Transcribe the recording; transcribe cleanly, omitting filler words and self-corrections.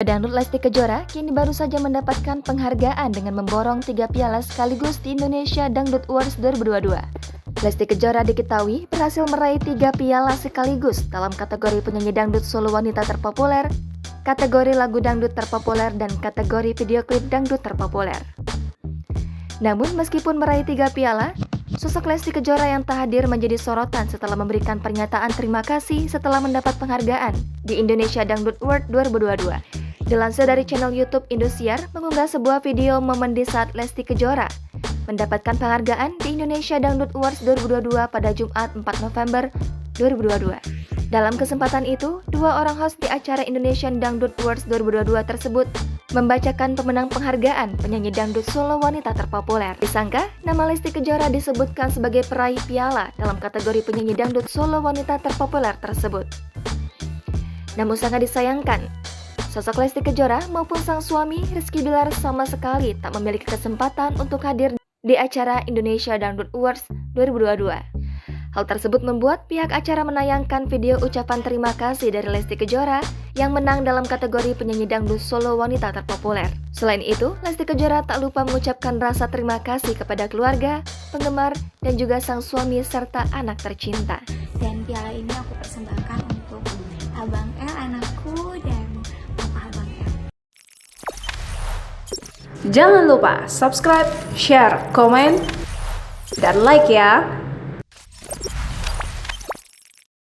Dangdut Lesti Kejora kini baru saja mendapatkan penghargaan dengan memborong 3 piala sekaligus di Indonesia Dangdut Awards 2022. Lesti Kejora diketahui berhasil meraih 3 piala sekaligus dalam kategori penyanyi dangdut solo wanita terpopuler, kategori lagu dangdut terpopuler, dan kategori video klip dangdut terpopuler. Namun meskipun meraih 3 piala, sosok Lesti Kejora yang tak hadir menjadi sorotan setelah memberikan pernyataan terima kasih setelah mendapat penghargaan di Indonesia Dangdut Award 2022. Dilansir dari channel YouTube Indosiar mengunggah sebuah video momen di saat Lesti Kejora mendapatkan penghargaan di Indonesia Dangdut Awards 2022 pada Jumat 4 November 2022. Dalam kesempatan itu, dua orang host di acara Indonesian Dangdut Awards 2022 tersebut membacakan pemenang penghargaan penyanyi dangdut solo wanita terpopuler. Disangka, nama Lesti Kejora disebutkan sebagai peraih piala dalam kategori penyanyi dangdut solo wanita terpopuler tersebut. Namun sangat disayangkan, sosok Lesti Kejora maupun sang suami Rizky Bilar sama sekali tak memiliki kesempatan untuk hadir di acara Indonesia Dangdut Awards 2022. Hal tersebut membuat pihak acara menayangkan video ucapan terima kasih dari Lesti Kejora yang menang dalam kategori penyanyi dangdut solo wanita terpopuler. Selain itu, Lesti Kejora tak lupa mengucapkan rasa terima kasih kepada keluarga, penggemar, dan juga sang suami serta anak tercinta. Dan piala ini aku persembahkan untuk Abang El, anakku, dan Papa Abang El. Jangan lupa subscribe, share, komen, dan like ya.